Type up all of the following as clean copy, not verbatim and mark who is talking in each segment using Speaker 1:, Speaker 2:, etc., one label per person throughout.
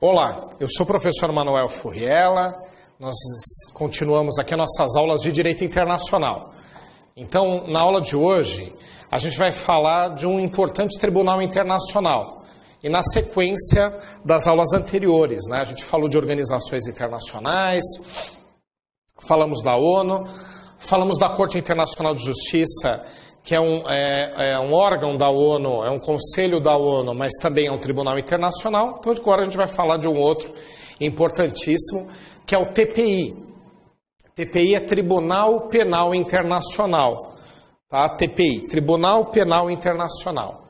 Speaker 1: Olá, eu sou o professor Manuel Furriela, nós continuamos aqui as nossas aulas de Direito Internacional. Então, na aula de hoje, a gente vai falar de um importante tribunal internacional. E na sequência das aulas anteriores, a gente falou de organizações internacionais, falamos da ONU, falamos da Corte Internacional de Justiça, que é um órgão da ONU, é um conselho da ONU, mas também é um tribunal internacional. Então, agora a gente vai falar de um outro importantíssimo, que é o TPI. TPI é Tribunal Penal Internacional. Tá? TPI, Tribunal Penal Internacional.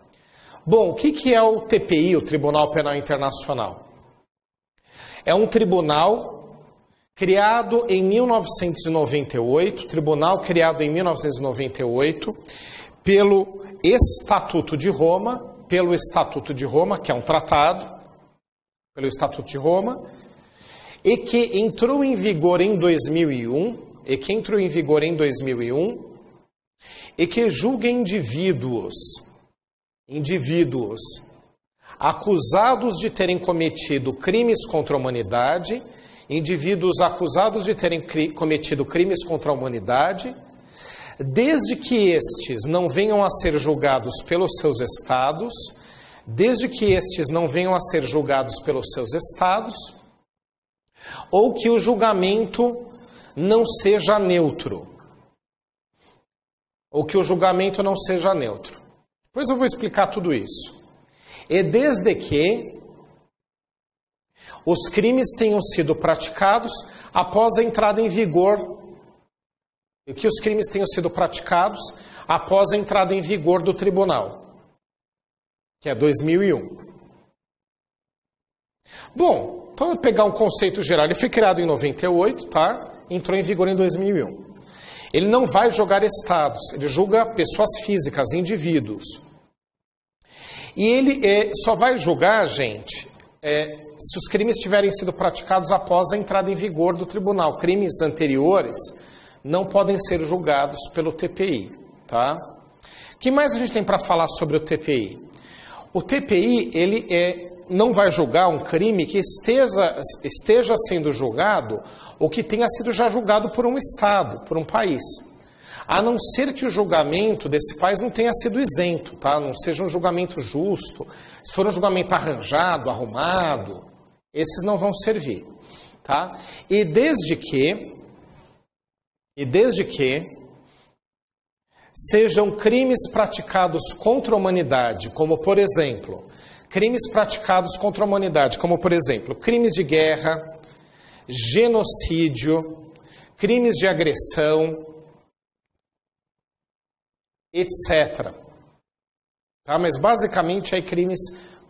Speaker 1: Bom, o que é o TPI, o Tribunal Penal Internacional? É um tribunal criado em 1998, tribunal criado em 1998, pelo Estatuto de Roma, que é um tratado, pelo Estatuto de Roma, e que entrou em vigor em 2001, e que julga indivíduos acusados de terem cometido crimes contra a humanidade, desde que estes não venham a ser julgados pelos seus estados, ou que o julgamento não seja neutro. Depois eu vou explicar tudo isso. E desde que os crimes tenham sido praticados após a entrada em vigor do tribunal, que é 2001. Bom, então eu vou pegar um conceito geral. Ele foi criado em 98, tá? Entrou em vigor em 2001. Ele não vai julgar estados, ele julga pessoas físicas, indivíduos. E ele só vai julgar, gente, se os crimes tiverem sido praticados após a entrada em vigor do tribunal. Crimes anteriores não podem ser julgados pelo TPI. Tá? O que mais a gente tem para falar sobre o TPI? O TPI ele não vai julgar um crime que esteja sendo julgado ou que tenha sido já julgado por um Estado, por um país. A não ser que o julgamento desse país não tenha sido isento, tá? Não seja um julgamento justo. Se for um julgamento arranjado, arrumado, esses não vão servir. Tá? E desde que sejam crimes praticados contra a humanidade, como por exemplo, crimes de guerra, genocídio, crimes de agressão, etc. Tá? Mas basicamente é crimes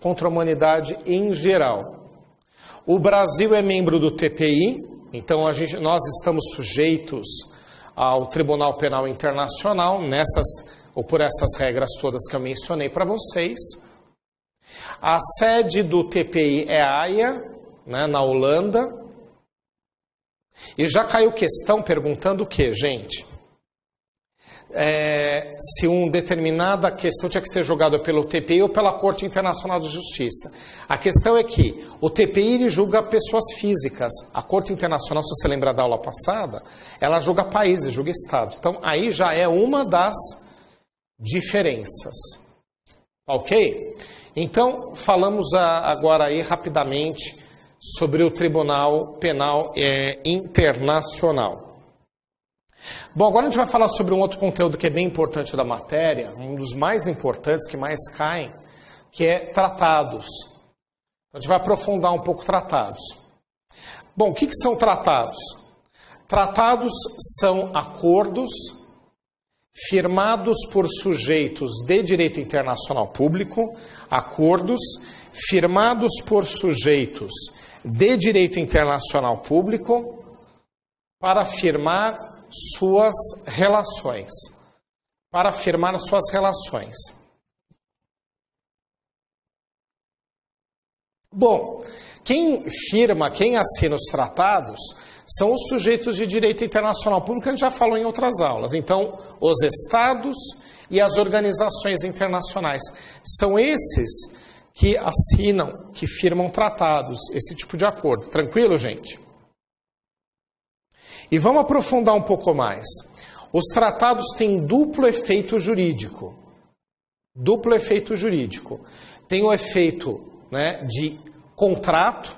Speaker 1: contra a humanidade em geral. O Brasil é membro do TPI, então nós estamos sujeitos ao Tribunal Penal Internacional por essas regras todas que eu mencionei para vocês. A sede do TPI é a Haia, na Holanda. E já caiu questão perguntando o quê, gente? Se uma determinada questão tinha que ser julgada pelo TPI ou pela Corte Internacional de Justiça. A questão é que o TPI ele julga pessoas físicas. A Corte Internacional, se você lembrar da aula passada, ela julga países, julga estados. Então aí já é uma das diferenças. Ok? Então falamos agora aí rapidamente sobre o Tribunal Penal Internacional. Bom, agora a gente vai falar sobre um outro conteúdo que é bem importante da matéria, um dos mais importantes, que mais caem, que é tratados. A gente vai aprofundar um pouco tratados. Bom, o que são tratados? Tratados são acordos firmados por sujeitos de direito internacional público, para firmar suas relações. Bom, quem assina os tratados são os sujeitos de direito internacional público, que a gente já falou em outras aulas. Então, os estados e as organizações internacionais são esses que assinam, que firmam tratados, esse tipo de acordo. Tranquilo, gente? E vamos aprofundar um pouco mais. Os tratados têm duplo efeito jurídico. Duplo efeito jurídico. Tem o efeito, né, de contrato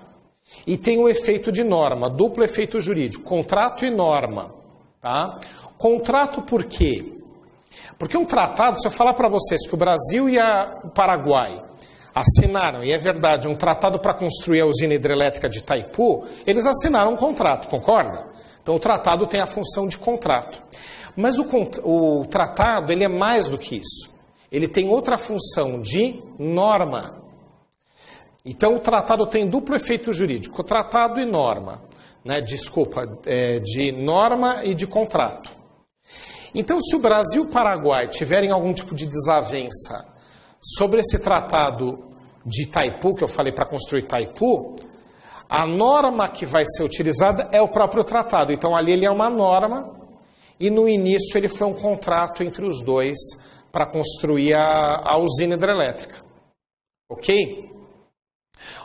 Speaker 1: e tem o efeito de norma. Duplo efeito jurídico. Contrato e norma. Tá? Contrato por quê? Porque um tratado, se eu falar para vocês que o Brasil e o Paraguai assinaram, e é verdade, um tratado para construir a usina hidrelétrica de Itaipu, eles assinaram um contrato, concorda? Então o tratado tem a função de contrato. Mas o tratado ele é mais do que isso. Ele tem outra função de norma. Então o tratado tem duplo efeito jurídico, tratado e norma. Né? De norma e de contrato. Então se o Brasil e o Paraguai tiverem algum tipo de desavença sobre esse tratado de Itaipu, que eu falei para construir Itaipu, a norma que vai ser utilizada é o próprio tratado. Então ali ele é uma norma e no início ele foi um contrato entre os dois para construir a usina hidrelétrica. Ok?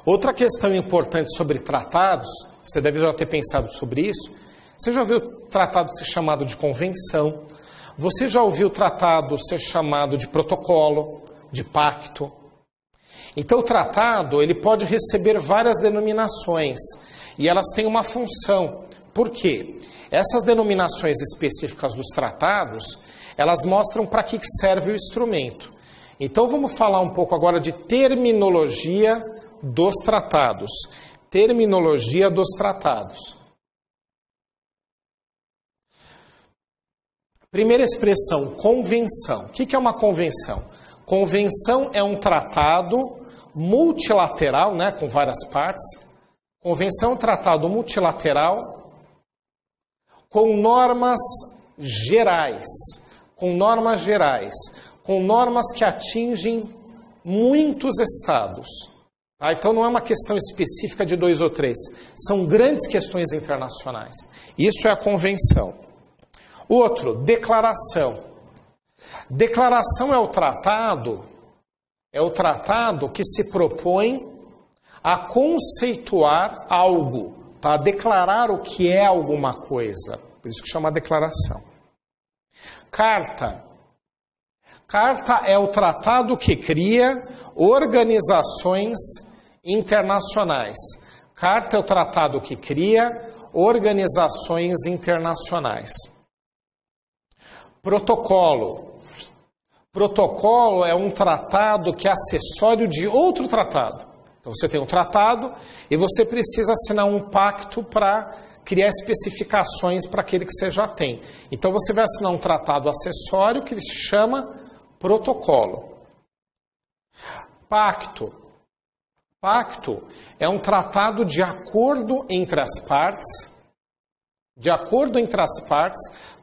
Speaker 1: Outra questão importante sobre tratados, você deve já ter pensado sobre isso, você já ouviu o tratado ser chamado de convenção, você já ouviu o tratado ser chamado de protocolo, de pacto. Então o tratado ele pode receber várias denominações e elas têm uma função. Por quê? Essas denominações específicas dos tratados, elas mostram para que serve o instrumento. Então vamos falar um pouco agora de terminologia dos tratados. Terminologia dos tratados. Primeira expressão, convenção. O que é uma convenção? Convenção é um tratado multilateral, né, com várias partes. Convenção é um tratado multilateral com normas gerais. Com normas gerais. Com normas que atingem muitos estados. Tá? Então não é uma questão específica de 2 ou 3. São grandes questões internacionais. Isso é a convenção. Outro, declaração. Declaração é o tratado que se propõe a conceituar algo, tá? Declarar o que é alguma coisa. Por isso que chama declaração. Carta. Carta é o tratado que cria organizações internacionais. Carta é o tratado que cria organizações internacionais. Protocolo. Protocolo é um tratado que é acessório de outro tratado. Então você tem um tratado e você precisa assinar um pacto para criar especificações para aquele que você já tem. Então você vai assinar um tratado acessório que se chama protocolo. Pacto. Pacto é um tratado de acordo entre as partes,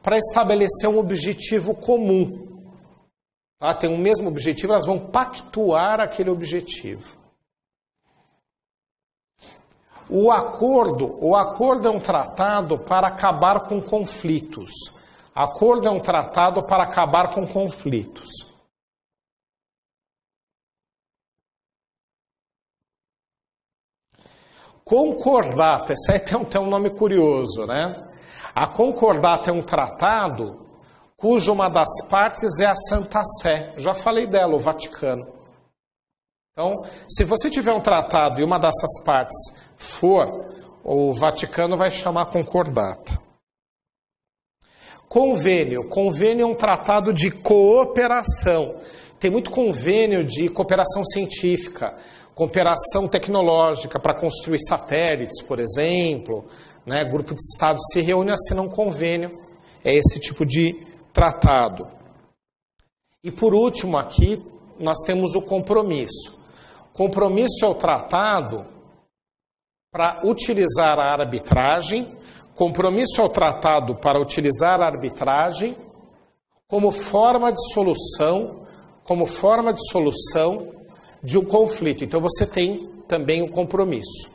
Speaker 1: para estabelecer um objetivo comum. Tá? Tem o mesmo objetivo, elas vão pactuar aquele objetivo. O acordo é um tratado para acabar com conflitos. Acordo é um tratado para acabar com conflitos. Concordata, esse aí tem um nome curioso, né? A concordata é um tratado cuja uma das partes é a Santa Sé. Já falei dela, o Vaticano. Então, se você tiver um tratado e uma dessas partes for, o Vaticano vai chamar concordata. Convênio. Convênio é um tratado de cooperação. Tem muito convênio de cooperação científica, cooperação tecnológica para construir satélites, por exemplo. Né? Grupo de estados se reúne e assina um convênio. É esse tipo de tratado. E por último aqui, nós temos o compromisso. Compromisso é o tratado para utilizar a arbitragem. Compromisso é o tratado para utilizar a arbitragem como forma de solução de um conflito. Então você tem também o compromisso.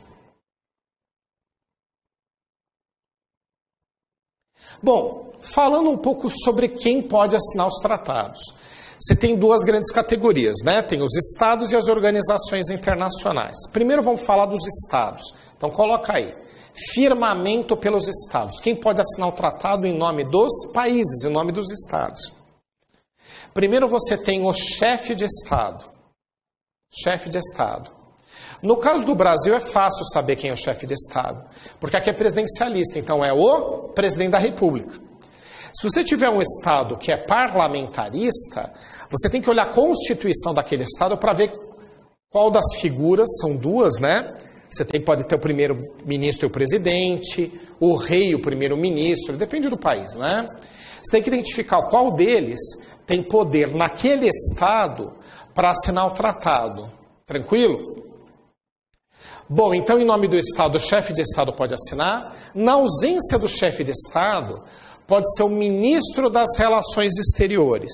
Speaker 1: Bom, falando um pouco sobre quem pode assinar os tratados. você tem duas grandes categorias, né? Tem os estados e as organizações internacionais. Primeiro vamos falar dos estados. Então coloca aí, firmamento pelos estados. Quem pode assinar o tratado em nome dos países, em nome dos estados? Primeiro você tem o chefe de estado. Chefe de estado. No caso do Brasil é fácil saber quem é o chefe de estado, porque aqui é presidencialista, então é o presidente da República. Se você tiver um estado que é parlamentarista, você tem que olhar a constituição daquele estado para ver qual das figuras, são duas, né? Você pode ter o primeiro-ministro e o presidente, o rei e o primeiro-ministro, depende do país, né? Você tem que identificar qual deles tem poder naquele estado para assinar o tratado. Tranquilo? Bom, então em nome do estado, o chefe de estado pode assinar. Na ausência do chefe de estado, pode ser o ministro das Relações Exteriores.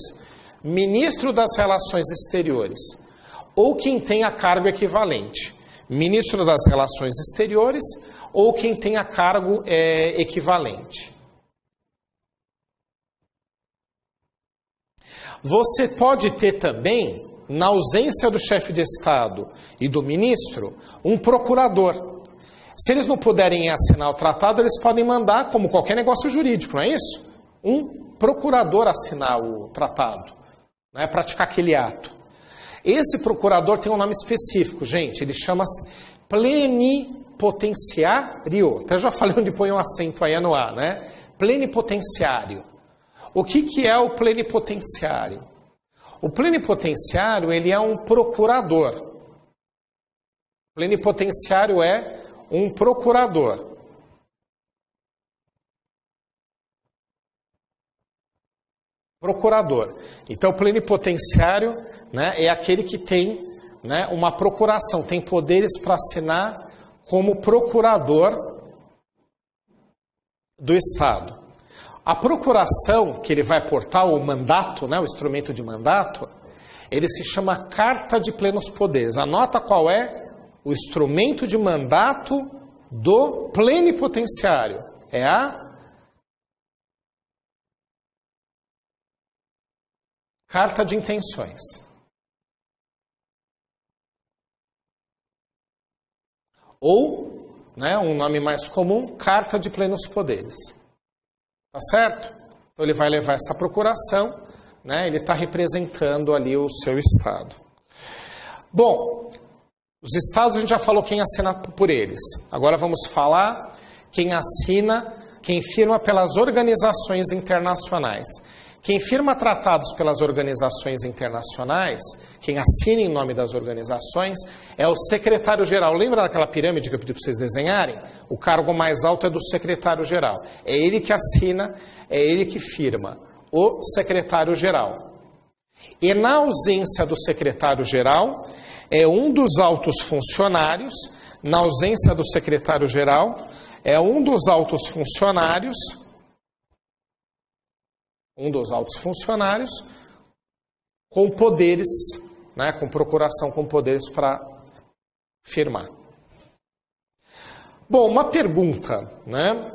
Speaker 1: Ministro das Relações Exteriores. Ou quem tenha cargo equivalente. Ministro das Relações Exteriores ou quem tenha cargo equivalente. Você pode ter também, na ausência do chefe de Estado e do ministro, um procurador. Se eles não puderem assinar o tratado, eles podem mandar, como qualquer negócio jurídico, não é isso? Um procurador assinar o tratado, né, praticar aquele ato. Esse procurador tem um nome específico, gente, ele chama-se plenipotenciário. Até já falei onde põe um acento aí no A, né? Plenipotenciário. O que é o plenipotenciário? O plenipotenciário, ele é um procurador. Plenipotenciário é um procurador. Procurador. Então, o plenipotenciário, né, é aquele que tem, né, uma procuração, tem poderes para assinar como procurador do Estado. A procuração que ele vai portar, o mandato, né, o instrumento de mandato, ele se chama Carta de Plenos Poderes. Anota qual é o instrumento de mandato do plenipotenciário. É a Carta de Intenções. Ou, né, um nome mais comum, Carta de Plenos Poderes. Tá certo? Então ele vai levar essa procuração, né, ele está representando ali o seu estado. Bom, os estados a gente já falou quem assina por eles. Agora vamos falar quem assina, quem firma pelas organizações internacionais. Quem firma tratados pelas organizações internacionais, quem assina em nome das organizações, é o secretário-geral. Lembra daquela pirâmide que eu pedi para vocês desenharem? O cargo mais alto é do secretário-geral. É ele que assina, é ele que firma. O secretário-geral. E na ausência do secretário-geral, é um dos altos funcionários, na ausência do secretário-geral, é um dos altos funcionários com poderes, né, com procuração, com poderes para firmar. Bom, uma pergunta, né?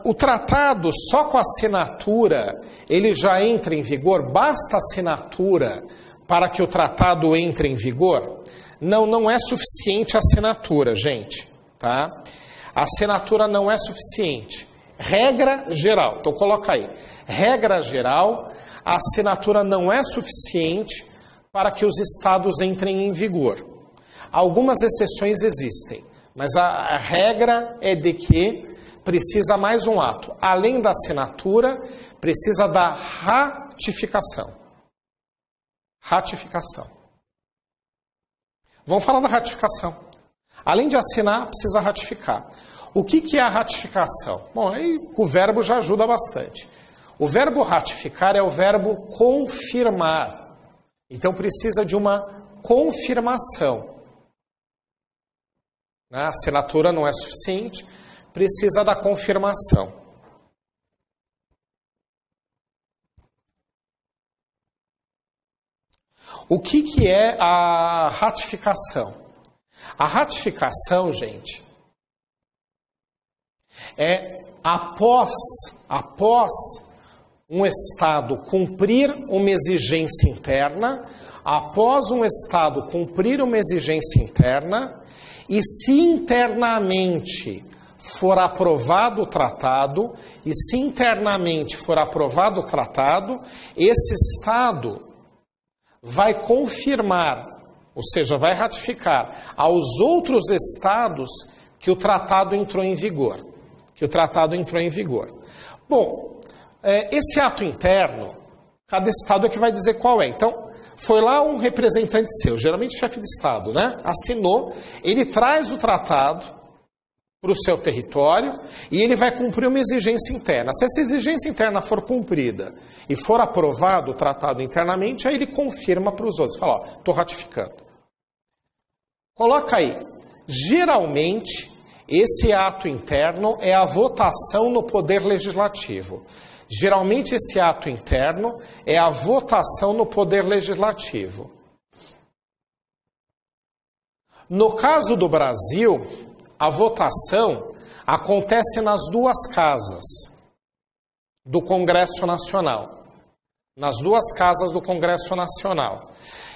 Speaker 1: O tratado, só com a assinatura, ele já entra em vigor? Basta a assinatura para que o tratado entre em vigor? Não, não é suficiente a assinatura, gente. Tá? A assinatura não é suficiente. Regra geral, então coloca aí. Regra geral, a assinatura não é suficiente para que os estados entrem em vigor. Algumas exceções existem, mas a regra é de que precisa mais um ato. Além da assinatura, precisa da ratificação. Ratificação. Vamos falar da ratificação. Além de assinar, precisa ratificar. O que é a ratificação? Bom, aí o verbo já ajuda bastante. O verbo ratificar é o verbo confirmar. Então precisa de uma confirmação. A assinatura não é suficiente, precisa da confirmação. O que é a ratificação? A ratificação, gente, é após um Estado cumprir uma exigência interna, após um Estado cumprir uma exigência interna, e se internamente for aprovado o tratado, esse Estado vai confirmar, ou seja, vai ratificar aos outros Estados que o tratado entrou em vigor. Bom, esse ato interno, cada Estado é que vai dizer qual é. Então, foi lá um representante seu, geralmente chefe de Estado, né? Assinou, ele traz o tratado para o seu território e ele vai cumprir uma exigência interna. Se essa exigência interna for cumprida e for aprovado o tratado internamente, aí ele confirma para os outros, fala, ó, estou ratificando. Coloca aí, geralmente, esse ato interno é a votação no Poder Legislativo. Geralmente esse ato interno é a votação no Poder Legislativo. No caso do Brasil, a votação acontece nas duas casas do Congresso Nacional. Nas duas casas do Congresso Nacional.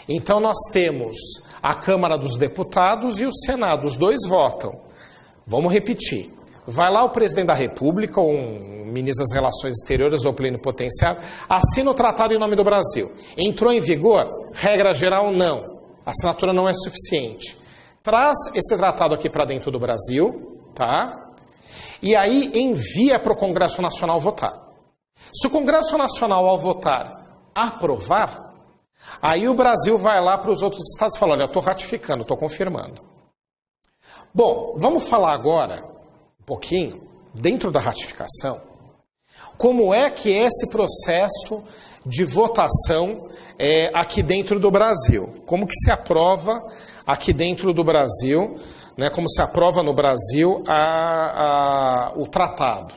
Speaker 1: Então nós temos a Câmara dos Deputados e o Senado, os dois votam. Vamos repetir. Vai lá o presidente da República, ou um ministro das Relações Exteriores ou plenipotenciário, assina o tratado em nome do Brasil. Entrou em vigor? Regra geral, não. A assinatura não é suficiente. Traz esse tratado aqui para dentro do Brasil, tá? E aí envia para o Congresso Nacional votar. Se o Congresso Nacional, ao votar, aprovar, aí o Brasil vai lá para os outros estados e fala, olha, eu estou ratificando, estou confirmando. Bom, vamos falar agora um pouquinho, dentro da ratificação, como é que é esse processo de votação aqui dentro do Brasil. Como que se aprova aqui dentro do Brasil, né, como se aprova no Brasil o tratado.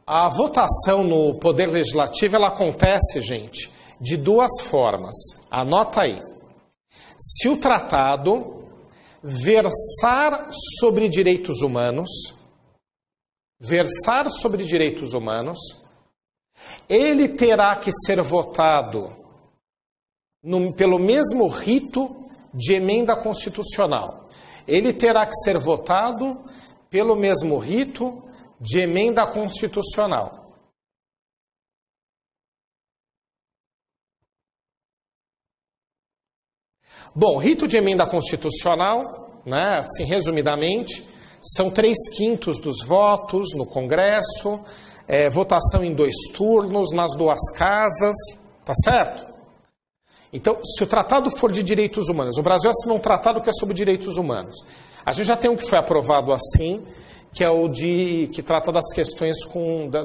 Speaker 1: A votação no Poder Legislativo, ela acontece, gente, de duas formas. Anota aí. Se o tratado versar sobre direitos humanos, ele terá que ser votado pelo mesmo rito de emenda constitucional. Ele terá que ser votado pelo mesmo rito de emenda constitucional. Bom, rito de emenda constitucional, né, assim, resumidamente, são 3/5 dos votos no Congresso, votação em 2 turnos, nas 2 casas, tá certo? Então, se o tratado for de direitos humanos, o Brasil assinou um tratado que é sobre direitos humanos. A gente já tem um que foi aprovado assim, que é o que trata das questões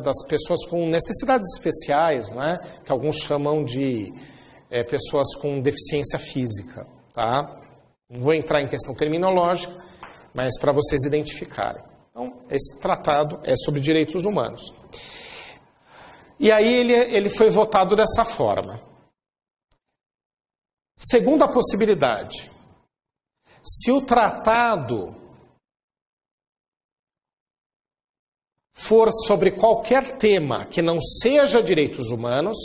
Speaker 1: das pessoas com necessidades especiais, né, que alguns chamam de pessoas com deficiência física. Tá? Não vou entrar em questão terminológica, mas para vocês identificarem. Então, esse tratado é sobre direitos humanos. E aí ele foi votado dessa forma. Segunda possibilidade. Se o tratado for sobre qualquer tema que não seja direitos humanos,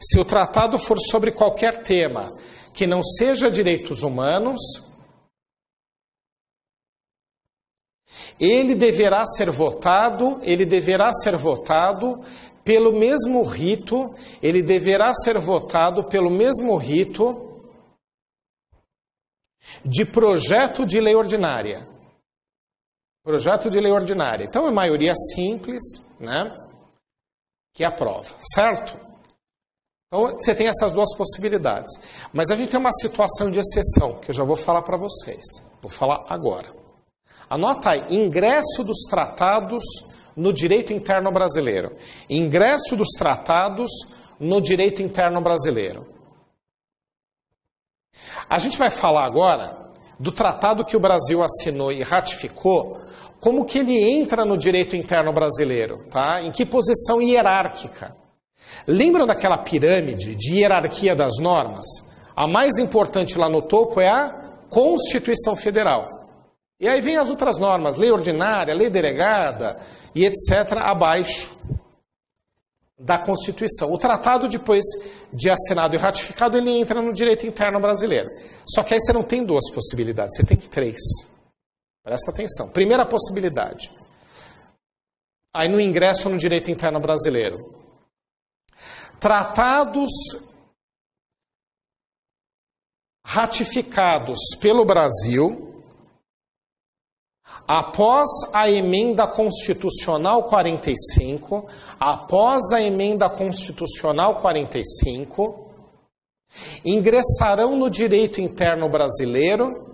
Speaker 1: se o tratado for sobre qualquer tema que não seja direitos humanos, ele deverá ser votado pelo mesmo rito, de projeto de lei ordinária. Projeto de lei ordinária. Então é maioria simples, né, que aprova, certo? Então você tem essas duas possibilidades. Mas a gente tem uma situação de exceção, que eu já vou falar para vocês. Vou falar agora. Anota aí, ingresso dos tratados no direito interno brasileiro. Ingresso dos tratados no direito interno brasileiro. A gente vai falar agora do tratado que o Brasil assinou e ratificou, como que ele entra no direito interno brasileiro, tá? Em que posição hierárquica. Lembram daquela pirâmide de hierarquia das normas? A mais importante lá no topo é a Constituição Federal. E aí vem as outras normas, lei ordinária, lei delegada e etc. abaixo. da Constituição. O tratado, depois de assinado e ratificado, ele entra no direito interno brasileiro. Só que aí você não tem duas possibilidades, você tem três. Presta atenção. Primeira possibilidade. Aí no ingresso no direito interno brasileiro. Tratados ratificados pelo Brasil após a emenda constitucional 45, após a emenda constitucional 45, ingressarão no direito interno brasileiro,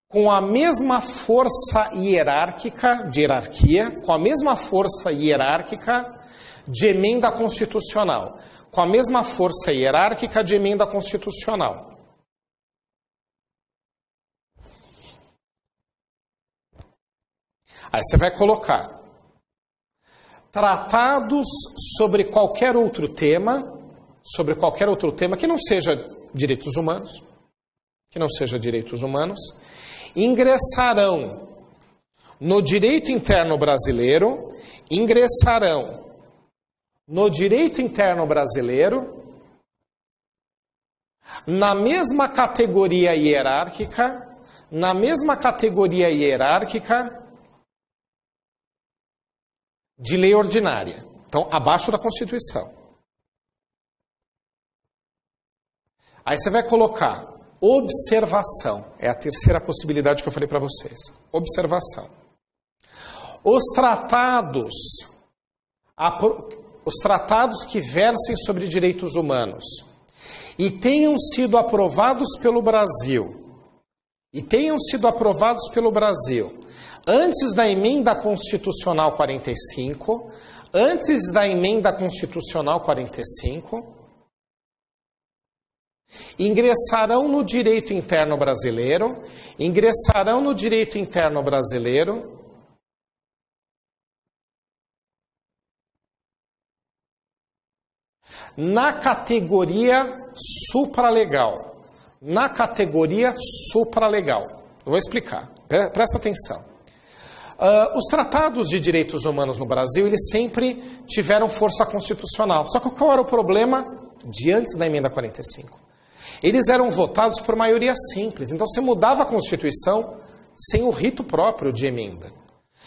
Speaker 1: com a mesma força hierárquica, de hierarquia, com a mesma força hierárquica de emenda constitucional, com a mesma força hierárquica de emenda constitucional. Aí você vai colocar tratados sobre qualquer outro tema que não seja direitos humanos, ingressarão no direito interno brasileiro, na mesma categoria hierárquica, de lei ordinária. Então, abaixo da Constituição. Aí você vai colocar observação. É a terceira possibilidade que eu falei para vocês. Observação. Os tratados que versem sobre direitos humanos e tenham sido aprovados pelo Brasil, antes da emenda constitucional 45, ingressarão no direito interno brasileiro, na categoria supralegal. Eu vou explicar. Presta atenção. Os tratados de direitos humanos no Brasil, eles sempre tiveram força constitucional. Só que qual era o problema de antes da emenda 45? Eles eram votados por maioria simples. Então você mudava a Constituição sem o rito próprio de emenda.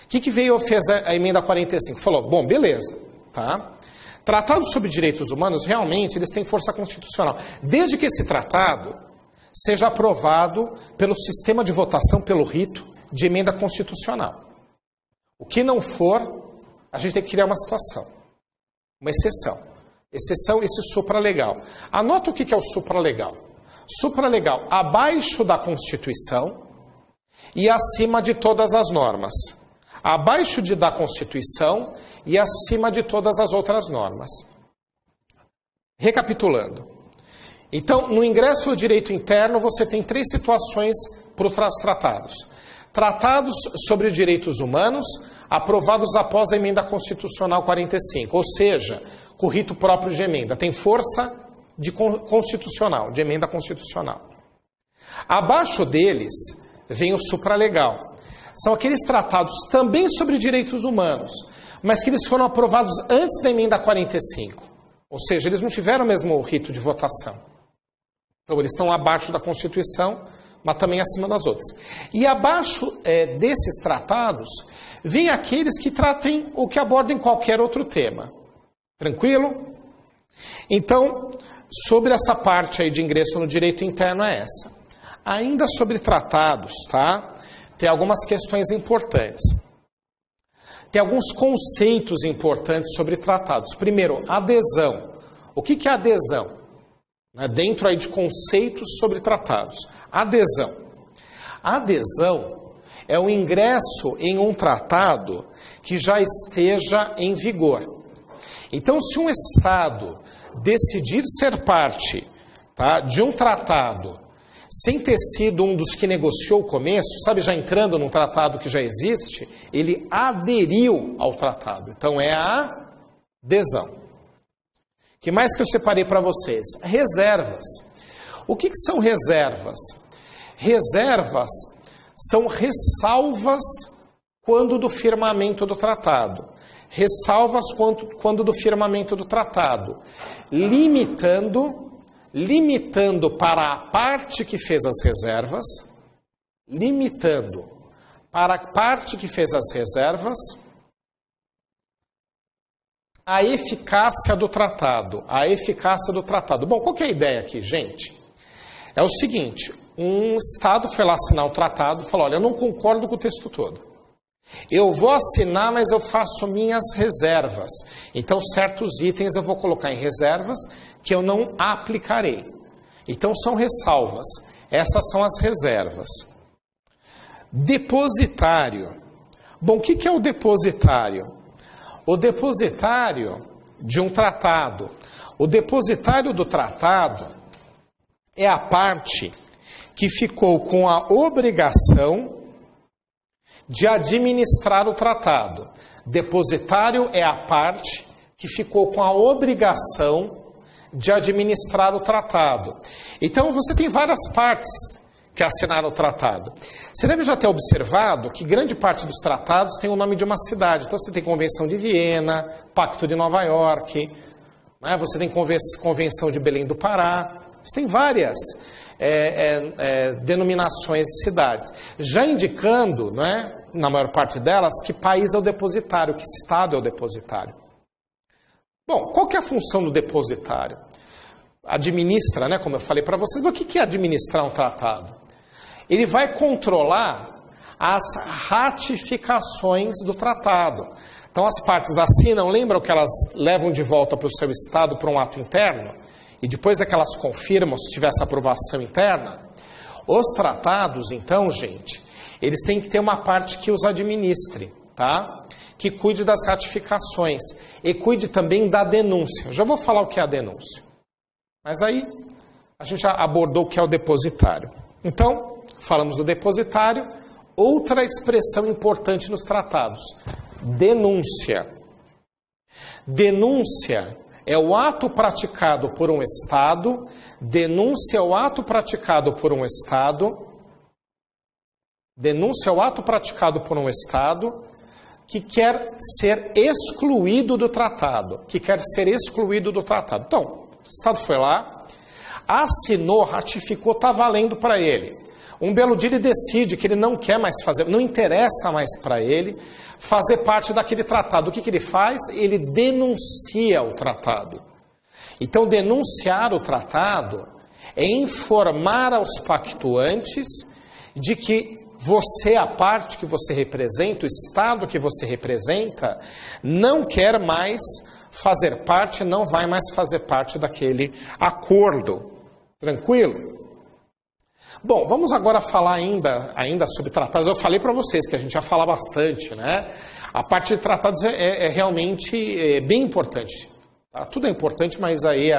Speaker 1: O que veio fez a emenda 45? Falou, bom, beleza, tá? Tratados sobre direitos humanos, realmente, eles têm força constitucional. Desde que esse tratado seja aprovado pelo sistema de votação, pelo rito de emenda constitucional. O que não for, a gente tem que criar uma situação, uma exceção. Exceção, esse supralegal. Anota o que é o supralegal. Supralegal, abaixo da Constituição e acima de todas as normas. Abaixo da Constituição e acima de todas as outras normas. Recapitulando. Então, no ingresso ao direito interno, você tem três situações para os tratados. Tratados sobre direitos humanos, aprovados após a emenda constitucional 45, ou seja, com o rito próprio de emenda, tem força constitucional, de emenda constitucional. Abaixo deles vem o supralegal. São aqueles tratados também sobre direitos humanos, mas que eles foram aprovados antes da emenda 45. Ou seja, eles não tiveram o mesmo rito de votação. Então, eles estão abaixo da Constituição, mas também acima das outras. E abaixo desses tratados, vem aqueles que tratem ou que abordem qualquer outro tema. Tranquilo? Então, sobre essa parte aí de ingresso no direito interno é essa. Ainda sobre tratados, tá? Tem algumas questões importantes. Tem alguns conceitos importantes sobre tratados. Primeiro, adesão. O que é adesão? Dentro aí de conceitos sobre tratados. Adesão. Adesão é o ingresso em um tratado que já esteja em vigor. Então, se um Estado decidir ser parte, tá, de um tratado sem ter sido um dos que negociou o começo, sabe, já entrando num tratado que já existe, ele aderiu ao tratado. Então, é a adesão. O que mais que eu separei para vocês? Reservas. O que são reservas? Reservas são ressalvas quando do firmamento do tratado. Ressalvas quando do firmamento do tratado. Limitando para a parte que fez as reservas, limitando para a parte que fez as reservas, a eficácia do tratado. A eficácia do tratado. Bom, qual que é a ideia aqui, gente? É o seguinte, um Estado foi lá assinar o tratado e falou, olha, eu não concordo com o texto todo. Eu vou assinar, mas eu faço minhas reservas. Então, certos itens eu vou colocar em reservas que eu não aplicarei. Então, são ressalvas. Essas são as reservas. Depositário. Bom, o que é o depositário? O depositário de um tratado. O depositário do tratado é a parte que ficou com a obrigação de administrar o tratado. Depositário é a parte que ficou com a obrigação de administrar o tratado. Então, você tem várias partes que assinaram o tratado. Você deve já ter observado que grande parte dos tratados tem o nome de uma cidade. Então, você tem Convenção de Viena, Pacto de Nova York, né? Você tem Convenção de Belém do Pará. Você tem várias denominações de cidades, já indicando, né, na maior parte delas, que país é o depositário, que estado é o depositário. Bom, qual que é a função do depositário? Administra, né, como eu falei para vocês. O que é administrar um tratado? Ele vai controlar as ratificações do tratado. Então as partes assinam, lembram que elas levam de volta para o seu estado por um ato interno? E depois é que elas confirmam se tiver essa aprovação interna. Os tratados, então, gente, eles têm que ter uma parte que os administre, tá? Que cuide das ratificações e cuide também da denúncia. Eu já vou falar o que é a denúncia. Mas aí a gente já abordou o que é o depositário. Então, falamos do depositário. Outra expressão importante nos tratados: denúncia. Denúncia é o ato praticado por um Estado. Denúncia é o ato praticado por um Estado. Denúncia é o ato praticado por um Estado que quer ser excluído do tratado. Que quer ser excluído do tratado. Então, o Estado foi lá, assinou, ratificou, está valendo para ele. Um belo dia ele decide que ele não quer mais fazer, não interessa mais para ele fazer parte daquele tratado. O que ele faz? Ele denuncia o tratado. Então, denunciar o tratado é informar aos pactuantes de que você, a parte que você representa, o Estado que você representa, não quer mais fazer parte, não vai mais fazer parte daquele acordo. Tranquilo? Bom, vamos agora falar ainda sobre tratados. Eu falei para vocês que a gente já fala bastante, né? A parte de tratados é realmente bem importante. Tá? Tudo é importante, mas aí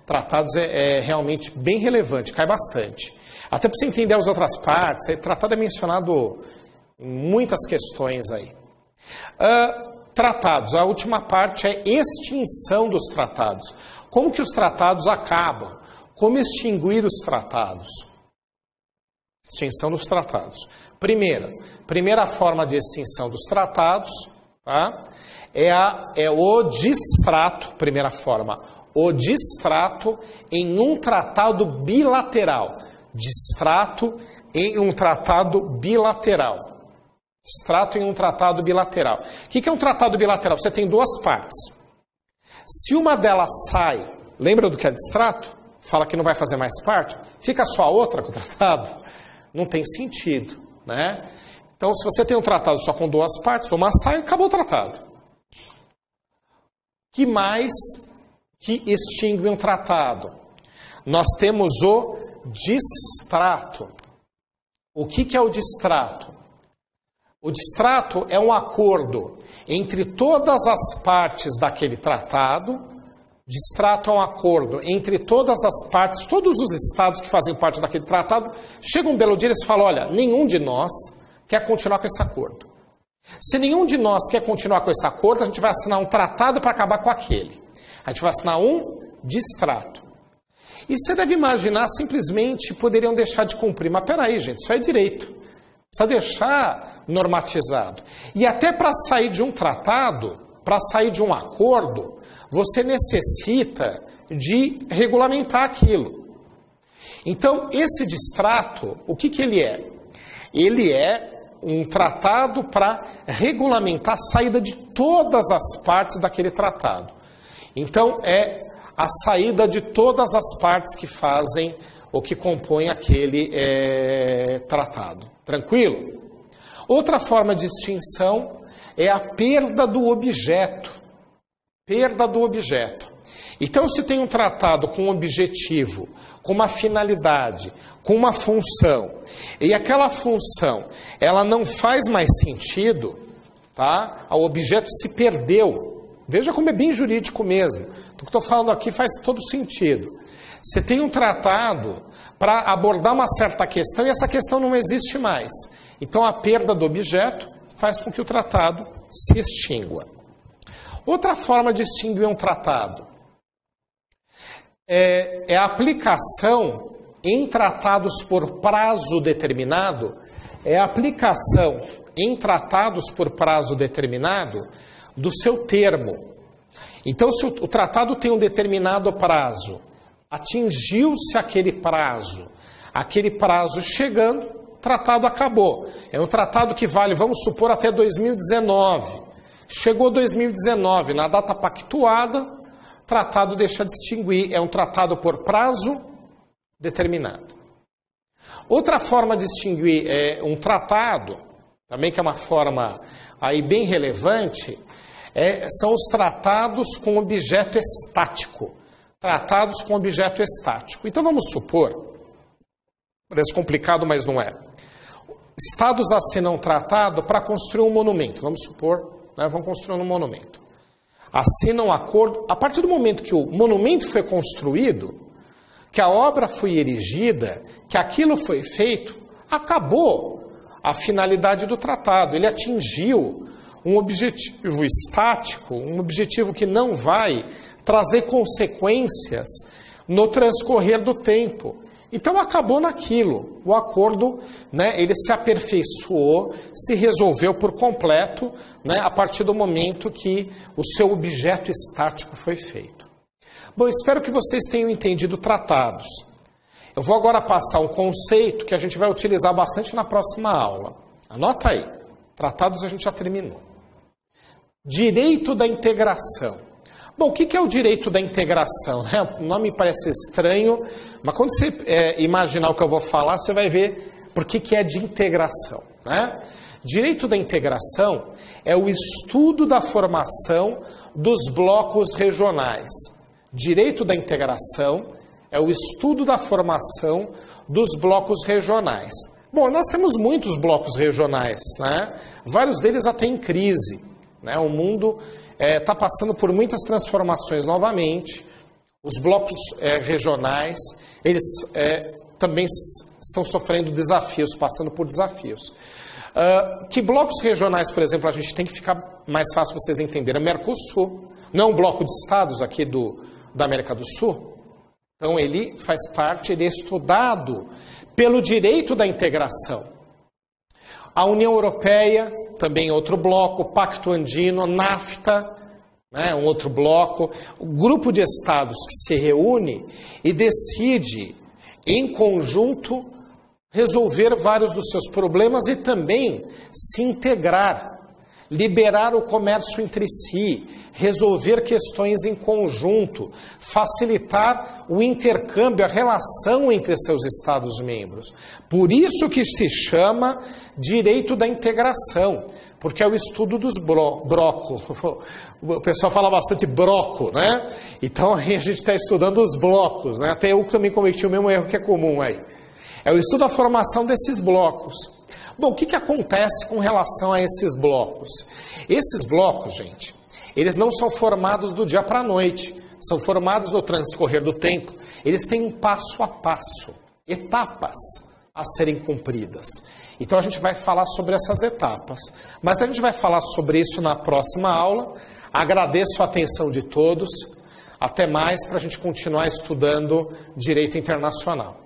Speaker 1: tratados é realmente bem relevante, cai bastante. Até para você entender as outras partes, tratado é mencionado em muitas questões aí. Tratados, a última parte é extinção dos tratados. Como que os tratados acabam? Como extinguir os tratados? Extinção dos tratados. Primeira forma de extinção dos tratados, tá? é o distrato, primeira forma, o distrato em um tratado bilateral. Distrato em um tratado bilateral. Distrato em um tratado bilateral. O que é um tratado bilateral? Você tem duas partes. Se uma delas sai, lembra do que é distrato? Fala que não vai fazer mais parte, fica só a outra com o tratado? Não tem sentido, né? Então, se você tem um tratado só com duas partes, uma sai, acabou o tratado. Que mais que extingue um tratado? Nós temos o distrato. O que é o distrato? O distrato é um acordo entre todas as partes daquele tratado. Distrato é um acordo entre todas as partes, todos os estados que fazem parte daquele tratado. Chega um belo dia e eles falam, olha, nenhum de nós quer continuar com esse acordo. Se nenhum de nós quer continuar com esse acordo, a gente vai assinar um tratado para acabar com aquele. A gente vai assinar um distrato. E você deve imaginar, simplesmente poderiam deixar de cumprir. Mas peraí, gente, isso é direito. Precisa deixar normatizado. E até para sair de um tratado, para sair de um acordo, você necessita de regulamentar aquilo. Então, esse distrato, o que ele é? Ele é um tratado para regulamentar a saída de todas as partes daquele tratado. Então, é a saída de todas as partes que fazem ou que compõem aquele tratado. Tranquilo? Outra forma de extinção é a perda do objeto. Perda do objeto. Então, se tem um tratado com um objetivo, com uma finalidade, com uma função, e aquela função ela não faz mais sentido, tá? O objeto se perdeu. Veja como é bem jurídico mesmo. O que estou falando aqui faz todo sentido. Você tem um tratado para abordar uma certa questão e essa questão não existe mais. Então a perda do objeto faz com que o tratado se extingua. Outra forma de extinguir um tratado é a aplicação em tratados por prazo determinado, do seu termo. Então, se o tratado tem um determinado prazo, atingiu-se aquele prazo chegando, o tratado acabou. É um tratado que vale, vamos supor, até 2019. Chegou 2019, na data pactuada, o tratado deixa de extinguir. É um tratado por prazo determinado. Outra forma de extinguir um tratado, também que é uma forma aí bem relevante, são os tratados com objeto estático. Tratados com objeto estático. Então vamos supor, parece complicado, mas não é. Estados assinam um tratado para construir um monumento. Vamos supor, vão construir um monumento. Assinam um acordo. A partir do momento que o monumento foi construído, que a obra foi erigida, que aquilo foi feito, acabou a finalidade do tratado. Ele atingiu um objetivo estático, um objetivo que não vai trazer consequências no transcorrer do tempo. Então acabou naquilo. O acordo, ele se aperfeiçoou, se resolveu por completo, a partir do momento que o seu objeto estático foi feito. Bom, espero que vocês tenham entendido tratados. Eu vou agora passar um conceito que a gente vai utilizar bastante na próxima aula. Anota aí. Tratados a gente já terminou. Direito da integração. Bom, o que é o direito da integração? O nome parece estranho, mas quando você imaginar o que eu vou falar, você vai ver por que é de integração. Direito da integração é o estudo da formação dos blocos regionais. Direito da integração é o estudo da formação dos blocos regionais. Bom, nós temos muitos blocos regionais, vários deles até em crise. O mundo está passando por muitas transformações novamente. Os blocos regionais, eles também estão sofrendo desafios, passando por desafios. Que blocos regionais, por exemplo, a gente tem que ficar mais fácil para vocês entenderem? O Mercosul, não é um bloco de estados aqui da América do Sul? Então ele faz parte, ele é estudado pelo direito da integração. A União Europeia, também outro bloco, o Pacto Andino, NAFTA, um outro bloco, o grupo de estados que se reúne e decide, em conjunto, resolver vários dos seus problemas e também se integrar, liberar o comércio entre si, resolver questões em conjunto, facilitar o intercâmbio, a relação entre seus Estados-membros. Por isso que se chama direito da integração, porque é o estudo dos blocos. O pessoal fala bastante bloco, Então aí a gente está estudando os blocos, Até eu também cometi o mesmo erro que é comum aí. É o estudo da formação desses blocos. Bom, o que acontece com relação a esses blocos? Esses blocos, gente, eles não são formados do dia para a noite, são formados no transcorrer do tempo. Eles têm um passo a passo, etapas a serem cumpridas. Então a gente vai falar sobre essas etapas. Mas a gente vai falar sobre isso na próxima aula. Agradeço a atenção de todos. Até mais para a gente continuar estudando direito internacional.